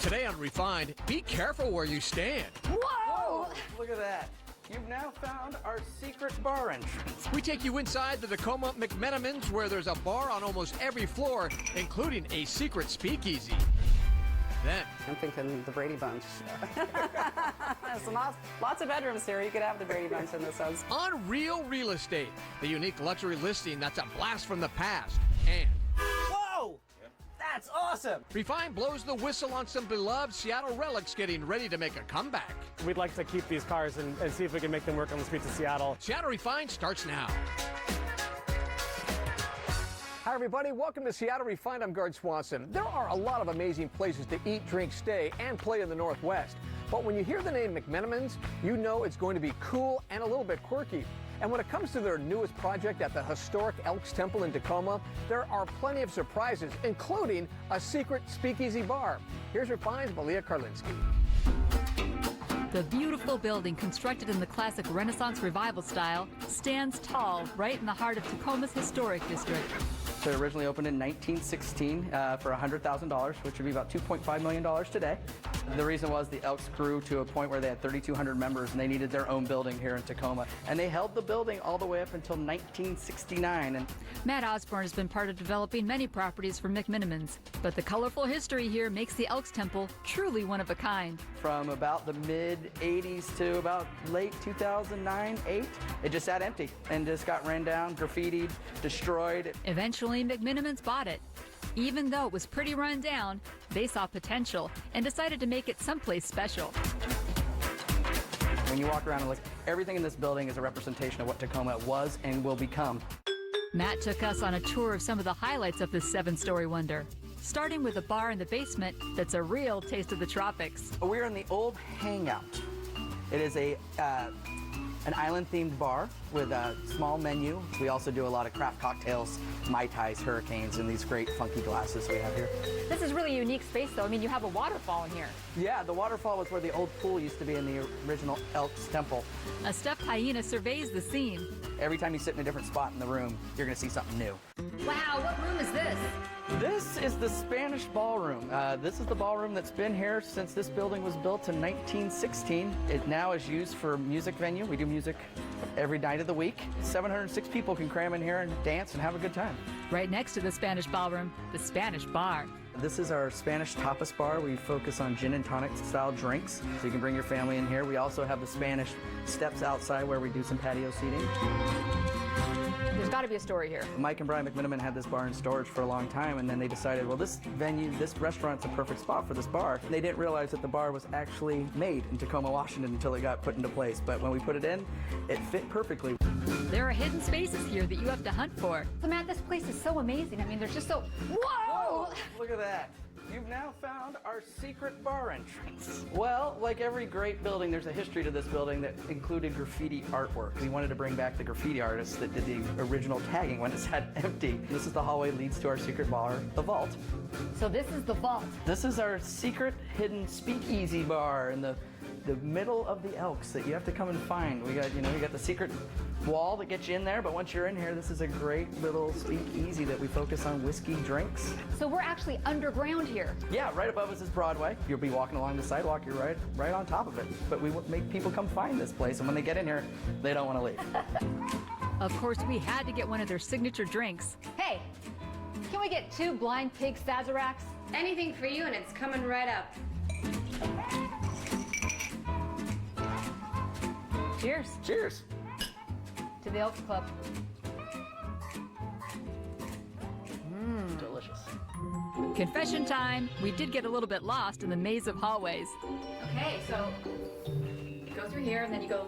Today on Refined, be careful where you stand. Whoa! Look at that. You've now found our secret bar entrance. We take you inside the Tacoma McMenamins, where there's a bar on almost every floor, including a secret speakeasy. Then, I'm thinking the Brady Bunch. So lots of bedrooms here. You could have the Brady Bunch in this house. on real estate, the unique luxury listing that's a blast from the past. And Whoa! That's awesome! Refined blows the whistle on some beloved Seattle relics getting ready to make a comeback. We'd like to keep these cars and see if we can make them work on the streets of Seattle. Seattle Refined starts now. Hi, everybody. Welcome to Seattle Refined. I'm Gard Swanson. There are a lot of amazing places to eat, drink, stay, and play in the Northwest. But when you hear the name McMenamins, you know it's going to be cool and a little bit quirky. And when it comes to their newest project at the historic Elks Temple in Tacoma, there are plenty of surprises, including a secret speakeasy bar. Here's Refined's Malia Karlinski. The beautiful building, constructed in the classic Renaissance Revival style, stands tall right in the heart of Tacoma's historic district. So it originally opened in 1916 for $100,000, which would be about $2.5 million today. The reason was the Elks grew to a point where they had 3,200 members and they needed their own building here in Tacoma. And they held the building all the way up until 1969. And Matt Osborne has been part of developing many properties for McMenamins, but the colorful history here makes the Elks Temple truly one of a kind. from about the mid-'80s to about late 2009, 8, it just sat empty and just got ran down, graffitied, destroyed. Eventually, McMenamins bought it. Even though it was pretty run down, they saw potential and decided to make it someplace special. When you walk around and look, everything in this building is a representation of what Tacoma was and will become. Matt took us on a tour of some of the highlights of this 7-story wonder, starting with a bar in the basement that's a real taste of the tropics. We're in the old Hangout. It is an island-themed bar with a small menu. We also do a lot of craft cocktails, Mai Tais, Hurricanes, and these great funky glasses we have here. This is really a unique space, though. I mean, you have a waterfall in here. Yeah, the waterfall was where the old pool used to be in the original Elks Temple. A stuffed hyena surveys the scene. Every time you sit in a different spot in the room, you're going to see something new. Wow, what room is this? This is the Spanish Ballroom. This is the ballroom that's been here since this building was built in 1916. It now is used for music venue. We do music every night of the week. 706 people can cram in here and dance and have a good time. Right next to the Spanish ballroom, the Spanish bar. This is our Spanish tapas bar. We focus on gin and tonic style drinks, so you can bring your family in here. We also have the Spanish steps outside where we do some patio seating. There's got to be a story here. Mike and Brian McMenamin had this bar in storage for a long time, and then they decided, well, this venue, this restaurant's a perfect spot for this bar. And they didn't realize that the bar was actually made in Tacoma, Washington until it got put into place. But when we put it in, it fit perfectly. There are hidden spaces here that you have to hunt for. So, Matt, this place is so amazing. I mean, there's just so... Whoa! Look at that. You've now found our secret bar entrance. Well, like every great building, there's a history to this building that included graffiti artwork. We wanted to bring back the graffiti artists that did the original tagging when it sat empty. This is the hallway that leads to our secret bar, the vault. So this is the vault. This is our secret hidden speakeasy bar in the middle of the Elks that you have to come and find. We got the secret wall that gets you in there, but once you're in here, this is a great little speakeasy that we focus on whiskey drinks. So we're actually underground here. Yeah, right above us is Broadway. You'll be walking along the sidewalk, you're right on top of it. But we make people come find this place, and when they get in here, they don't want to leave. Of course, we had to get one of their signature drinks. Hey, can we get 2 blind pig Sazeracs? Anything for you, and it's coming right up. Cheers. Cheers. To the Elks Club. Delicious. Confession time. We did get a little bit lost in the maze of hallways. Okay, so you go through here, and then you go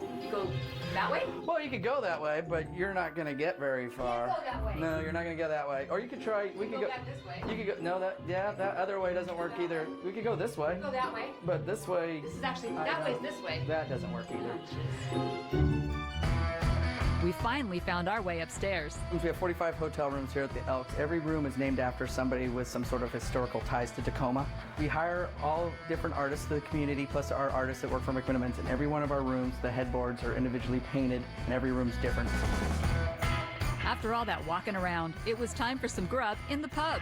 that way? Well, you could go that way, but you're not going to get very far. Go that way. No, you're not going to go that way. Or you could try, we could Go back this way. You could go, no, that other way doesn't work either. We could go this way. Go that way. But this way. This is actually, that way's this way. That doesn't work either. We finally found our way upstairs. We have 45 hotel rooms here at the Elks. Every room is named after somebody with some sort of historical ties to Tacoma. We hire all different artists of the community, plus our artists that work for McMenamins. In every one of our rooms, the headboards are individually painted, and every room's different. After all that walking around, it was time for some grub in the pub.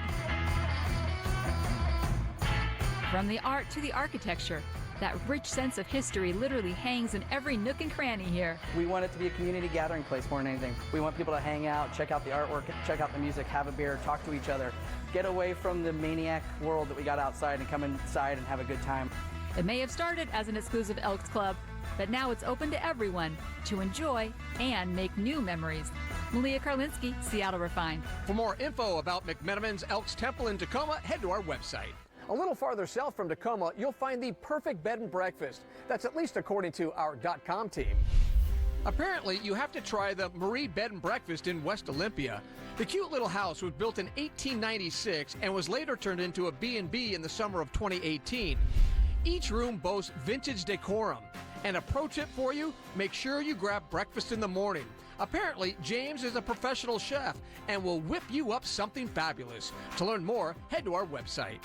From the art to the architecture, that rich sense of history literally hangs in every nook and cranny here. We want it to be a community gathering place more than anything. We want people to hang out, check out the artwork, check out the music, have a beer, talk to each other, get away from the maniac world that we got outside and come inside and have a good time. It may have started as an exclusive Elks Club, but now it's open to everyone to enjoy and make new memories. Malia Karlinski, Seattle Refined. For more info about McMenamins Elks Temple in Tacoma, head to our website. A little farther south from Tacoma, you'll find the perfect bed and breakfast. That's at least according to our .com team. Apparently, you have to try the Marie Bed and Breakfast in West Olympia. The cute little house was built in 1896 and was later turned into a B&B in the summer of 2018. Each room boasts vintage decorum. And a pro tip for you, make sure you grab breakfast in the morning. Apparently, James is a professional chef and will whip you up something fabulous. To learn more, head to our website.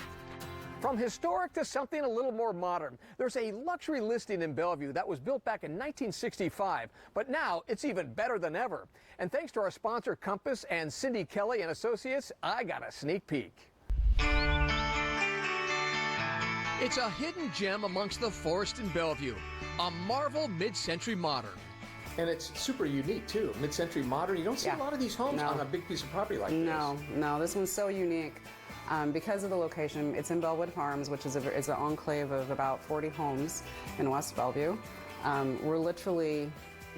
From historic to something a little more modern, there's a luxury listing in Bellevue that was built back in 1965, but now it's even better than ever. And thanks to our sponsor Compass and Cindy Kelly and Associates, I got a sneak peek. It's a hidden gem amongst the forest in Bellevue, a Marvel mid-century modern. And it's super unique too, mid-century modern. You don't see a lot of these homes on a big piece of property like this. No, this one's so unique. Because of the location, it's in Bellwood Farms, which is an enclave of about 40 homes in West Bellevue. We're literally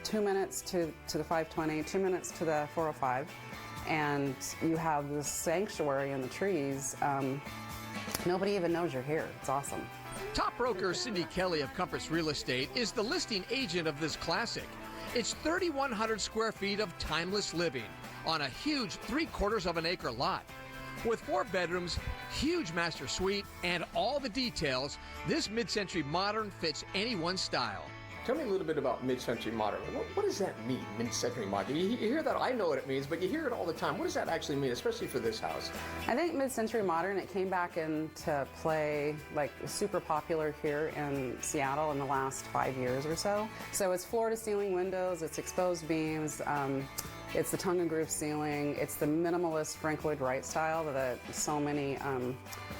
2 minutes to the 520, 2 minutes to the 405, and you have this sanctuary in the trees. Nobody even knows you're here. It's awesome. Top broker Cindy Kelly of Compass Real Estate is the listing agent of this classic. It's 3,100 square feet of timeless living on a huge 3/4 of an acre lot. With 4 bedrooms, huge master suite, and all the details, this mid-century modern fits anyone's style. Tell me a little bit about mid-century modern. What does that mean, mid-century modern? You hear that, I know what it means, but you hear it all the time. What does that actually mean, especially for this house? I think mid-century modern, it came back into play, like super popular here in Seattle in the last 5 years or so. So it's floor-to-ceiling windows, it's exposed beams, it's the tongue and groove ceiling, it's the minimalist Frank Lloyd Wright style that so many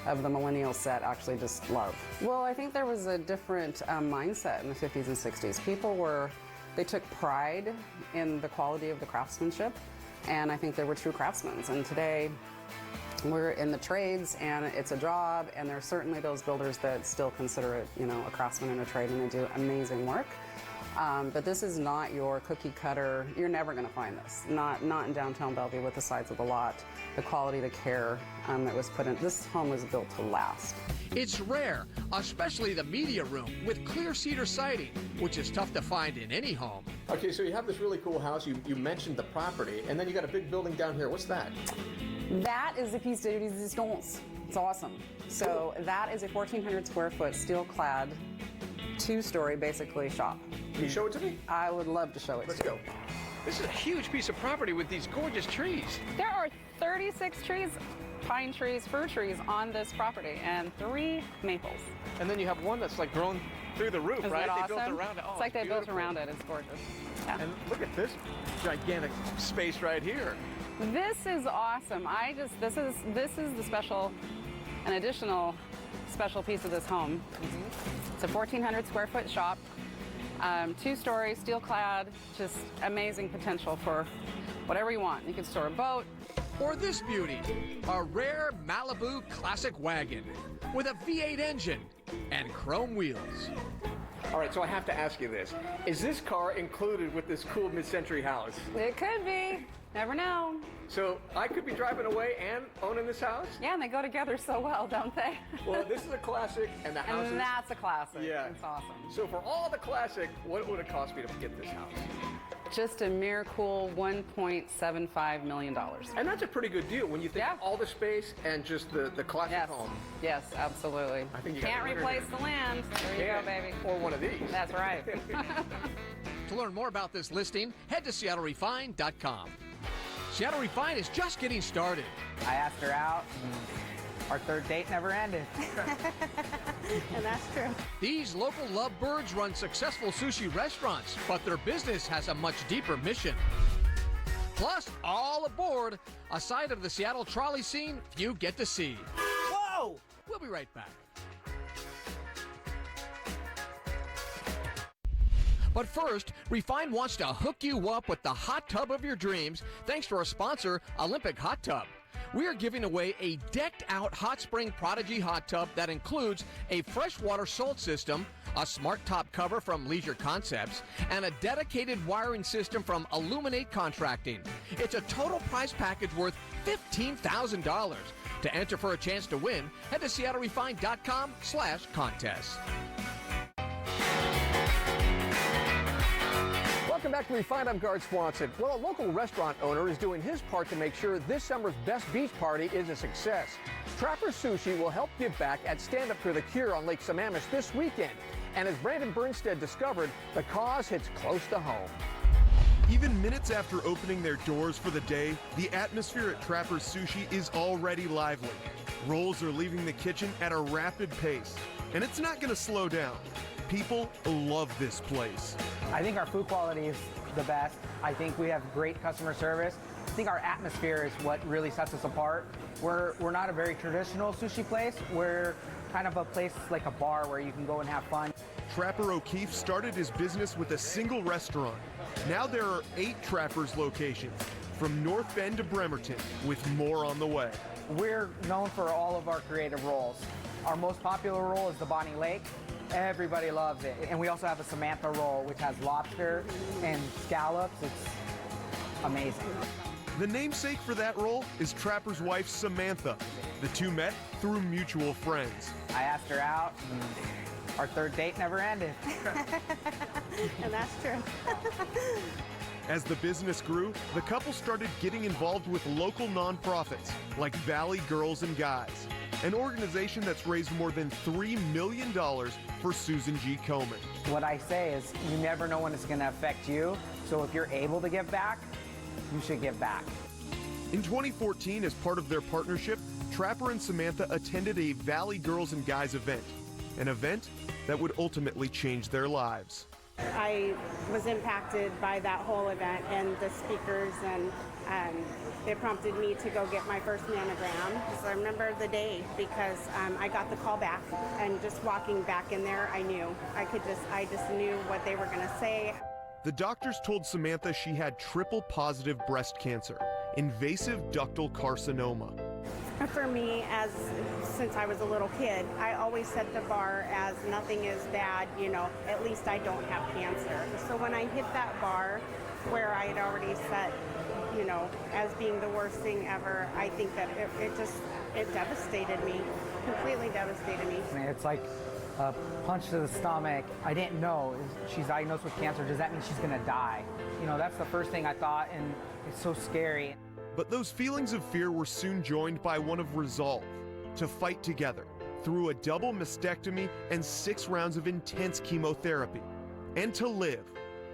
of the millennial set actually just love. Well, I think there was a different mindset in the 50s and 60s. They took pride in the quality of the craftsmanship, and I think they were true craftsmen. And today, we're in the trades, and it's a job, and there's certainly those builders that still consider it, a craftsman in a trade, and they do amazing work. But this is not your cookie cutter. You're never going to find this. Not in downtown Bellevue with the size of the lot, the quality, the care that was put in. This home was built to last. It's rare, especially the media room with clear cedar siding, which is tough to find in any home. Okay, so you have this really cool house. You mentioned the property, and then you got a big building down here. What's that? That is a piece de resistance. It's awesome. So that is a 1,400 square foot steel-clad, 2-story basically shop. Can you show it to me? I would love to show it Let's to you. go. This is a huge piece of property with these gorgeous trees. There are 36 trees, pine trees, fir trees on this property, and 3 maples. And then you have one that's like grown through the roof, Isn't right? it awesome? They built around it. Oh, it's like they built beautiful. around it. It's gorgeous. Yeah. And look at this gigantic space right here. This is awesome. This is the special, an additional special piece of this home. It's a 1,400 square foot shop, 2-story, steel clad, just amazing potential for whatever you want. You can store a boat. Or this beauty, a rare Malibu classic wagon with a V8 engine and chrome wheels. All right, so I have to ask you this. Is this car included with this cool mid-century house? It could be. Never know. So I could be driving away and owning this house? Yeah, and they go together so well, don't they? Well, this is a classic, and the house is... And that's a classic. Yeah. It's awesome. So for all the classic, what would it cost me to get this house? Just a mere cool $1.75 million. And that's a pretty good deal when you think of all the space and just the classic home. Yes, absolutely. I think you can't got a winner replace here. the land. There you go, baby. Or one of these. That's right. To learn more about this listing, head to SeattleRefined.com. Seattle Refined is just getting started. I asked her out, and our third date never ended. And that's true. These local lovebirds run successful sushi restaurants, but their business has a much deeper mission. Plus, all aboard, a side of the Seattle trolley scene few get to see. Whoa! We'll be right back. But first, Refined wants to hook you up with the hot tub of your dreams thanks to our sponsor, Olympic Hot Tub. We are giving away a decked-out Hot Spring Prodigy hot tub that includes a freshwater salt system, a smart top cover from Leisure Concepts, and a dedicated wiring system from Illuminate Contracting. It's a total prize package worth $15,000. To enter for a chance to win, head to SeattleRefined.com/contest. Welcome back to Refined. I'm Guard Swanson. Well, a local restaurant owner is doing his part to make sure this summer's best beach party is a success. Trapper Sushi will help give back at Stand Up for the Cure on Lake Sammamish this weekend. And as Brandon Bernstead discovered, the cause hits close to home. Even minutes after opening their doors for the day, the atmosphere at Trapper's Sushi is already lively. Rolls are leaving the kitchen at a rapid pace, and it's not going to slow down. People love this place. I think our food quality is the best. I think we have great customer service. I think our atmosphere is what really sets us apart. We're not a very traditional sushi place. We're kind of a place like a bar where you can go and have fun. Trapper O'Keefe started his business with a single restaurant. Now there are 8 Trappers locations, from North Bend to Bremerton, with more on the way. We're known for all of our creative rolls. Our most popular roll is the Bonnie Lake. Everybody loves it. And we also have a Samantha roll, which has lobster and scallops. It's amazing. The namesake for that roll is Trapper's wife, Samantha. The two met through mutual friends. I asked her out, and our third date never ended. And that's true. As the business grew, the couple started getting involved with local nonprofits like Valley Girls and Guys, an organization that's raised more than $3 million for Susan G. Komen. What I say is you never know when it's going to affect you, so if you're able to give back, you should give back. In 2014, as part of their partnership, Trapper and Samantha attended a Valley Girls and Guys event, an event that would ultimately change their lives. I was impacted by that whole event and the speakers, and it prompted me to go get my first mammogram. So I remember the day because I got the call back, and just walking back in there, I knew. I just knew what they were going to say. The doctors told Samantha she had triple-positive breast cancer, invasive ductal carcinoma. For me, since I was a little kid, I always set the bar as nothing is bad, at least I don't have cancer. So when I hit that bar where I had already set, as being the worst thing ever, I think that it devastated me, completely devastated me. It's like a punch to the stomach. I didn't know. She's diagnosed with cancer. Does that mean she's gonna die? That's the first thing I thought, and it's so scary. But those feelings of fear were soon joined by one of resolve to fight together through a double mastectomy and 6 rounds of intense chemotherapy, and to live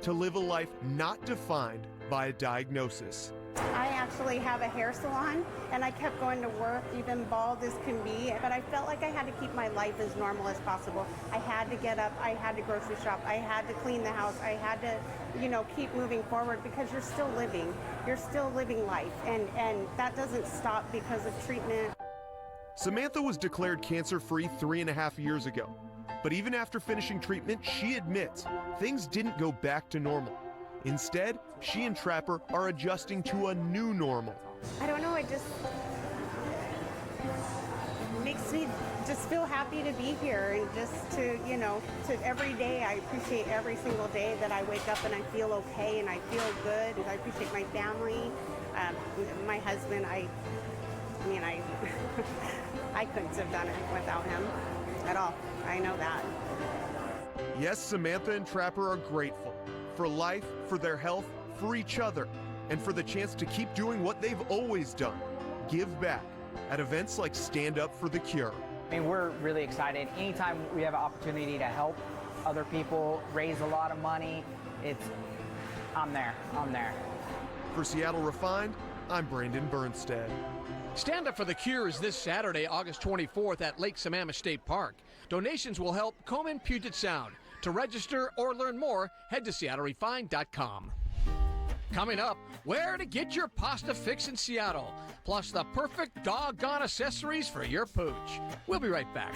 a life not defined by a diagnosis. I actually have a hair salon, and I kept going to work, even bald as can be, but I felt like I had to keep my life as normal as possible. I had to get up, I had to grocery shop, I had to clean the house, I had to, keep moving forward, because you're still living life, and that doesn't stop because of treatment. Samantha was declared cancer-free 3.5 years ago, but even after finishing treatment, she admits things didn't go back to normal. Instead, she and Trapper are adjusting to a new normal. I don't know, it just makes me just feel happy to be here, and just to every day, I appreciate every single day that I wake up and I feel okay and I feel good. I appreciate my family, my husband. I couldn't have done it without him at all. I know that. Yes, Samantha and Trapper are grateful for life, for their health, for each other, and for the chance to keep doing what they've always done, give back at events like Stand Up for the Cure. We're really excited. Anytime we have an opportunity to help other people, raise a lot of money, I'm there. For Seattle Refined, I'm Brandon Bernstead. Stand Up for the Cure is this Saturday, August 24th at Lake Sammamish State Park. Donations will help Komen Puget Sound. To register or learn more, head to SeattleRefined.com. Coming up, where to get your pasta fix in Seattle, plus the perfect doggone accessories for your pooch. We'll be right back.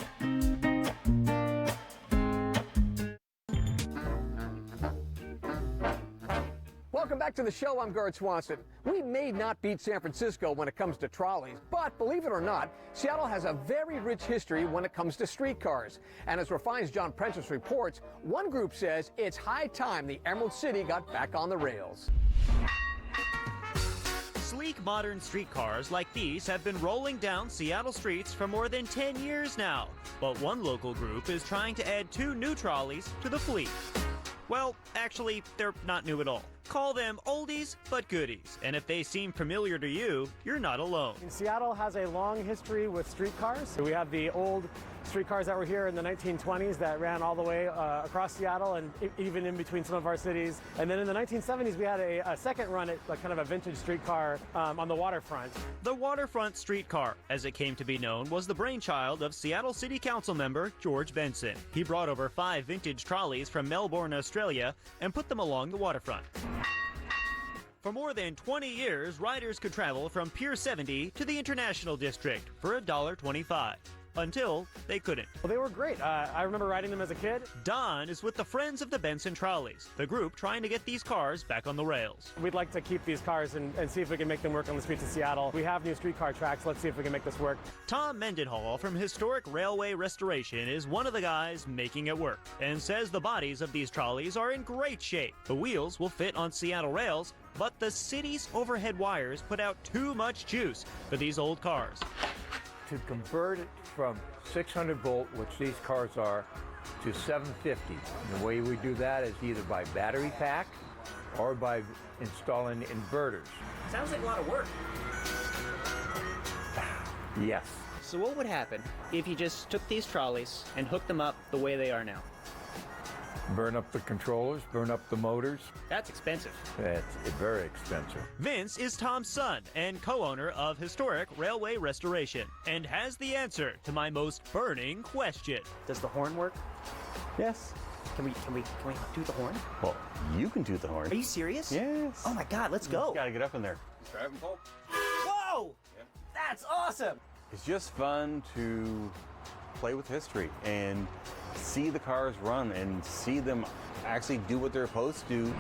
Welcome back to the show. I'm Gard Swanson. We may not beat San Francisco when it comes to trolleys, but believe it or not, Seattle has a very rich history when it comes to streetcars. And as Refine's John Prentice reports, one group says it's high time the Emerald City got back on the rails. Sleek modern streetcars like these have been rolling down Seattle streets for more than 10 years now. But one local group is trying to add 2 new trolleys to the fleet. Well, actually, they're not new at all. Call them oldies but goodies, and if they seem familiar to you, you're not alone. Seattle has a long history with streetcars. We have the old streetcars that were here in the 1920s that ran all the way across Seattle and even in between some of our cities. And then in the 1970s, we had a second run at kind of a vintage streetcar on the waterfront. The waterfront streetcar, as it came to be known, was the brainchild of Seattle City Council member George Benson. He brought over 5 vintage trolleys from Melbourne, Australia, and put them along the waterfront. For more than 20 years, riders could travel from Pier 70 to the International District for $1.25. Until they couldn't. Well, they were great. I remember riding them as a kid. Don is with the Friends of the Benson Trolleys, the group trying to get these cars back on the rails. We'd like to keep these cars and see if we can make them work on the streets of Seattle. We have new streetcar tracks. Let's see if we can make this work. Tom Mendenhall from Historic Railway Restoration is one of the guys making it work and says the bodies of these trolleys are in great shape. The wheels will fit on Seattle rails, but the city's overhead wires put out too much juice for these old cars. To convert it from 600 volt, which these cars are, to 750. And the way we do that is either by battery pack or by installing inverters. Sounds like a lot of work. Yes. So what would happen if you just took these trolleys and hooked them up the way they are now? Burn up the controllers, burn up the motors. That's expensive. It's very expensive. Vince is Tom's son and co-owner of Historic Railway Restoration and has the answer to my most burning question. Does the horn work? Yes. Can we do the horn? Well, you can do the horn. Are you serious? Yes. Oh my God, let's go. You gotta get up in there. Driving pole. Whoa! Yeah. That's awesome. It's just fun to play with history and see the cars run and see them actually do what they're supposed to do.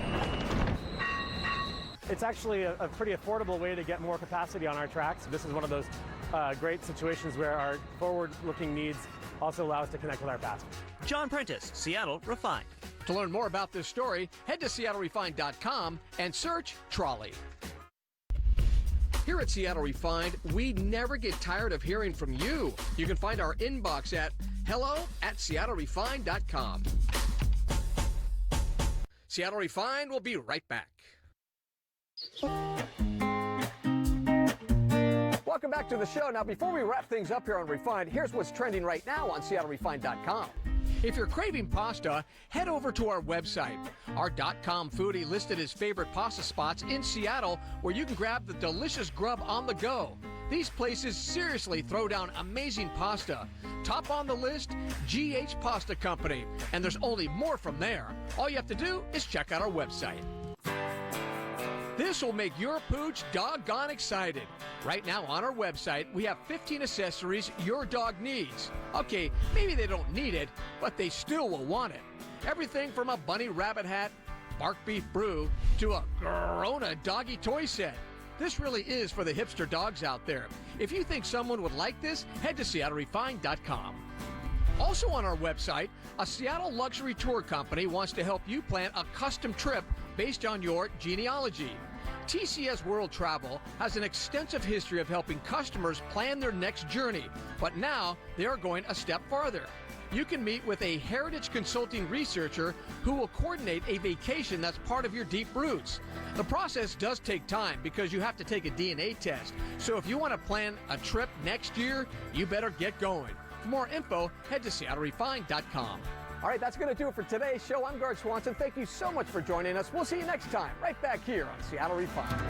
It's actually a pretty affordable way to get more capacity on our tracks. This is one of those great situations where our forward-looking needs also allow us to connect with our past. John Prentice, Seattle Refined. To learn more about this story, head to seattlerefined.com and search trolley. Here at Seattle Refined, we never get tired of hearing from you. You can find our inbox at hello@seattlerefined.com. Seattle Refined will be right back. Welcome back to the show. Now, before we wrap things up here on Refined, here's what's trending right now on seattlerefined.com. If you're craving pasta, head over to our website. Our .com foodie listed his favorite pasta spots in Seattle where you can grab the delicious grub on the go. These places seriously throw down amazing pasta. Top on the list, GH Pasta Company. And there's only more from there. All you have to do is check out our website. This will make your pooch doggone excited. Right now on our website, we have 15 accessories your dog needs. Okay, maybe they don't need it, but they still will want it. Everything from a bunny rabbit hat, bark beef brew, to a Corona doggy toy set. This really is for the hipster dogs out there. If you think someone would like this, head to seattlerefined.com. Also on our website, a Seattle luxury tour company wants to help you plan a custom trip based on your genealogy. TCS World Travel has an extensive history of helping customers plan their next journey, but now they are going a step farther. You can meet with a heritage consulting researcher who will coordinate a vacation that's part of your deep roots. The process does take time because you have to take a DNA test. So if you want to plan a trip next year, you better get going. For more info, head to seattlerefined.com. All right, that's going to do it for today's show. I'm Gard Swanson. Thank you so much for joining us. We'll see you next time, right back here on Seattle Refined.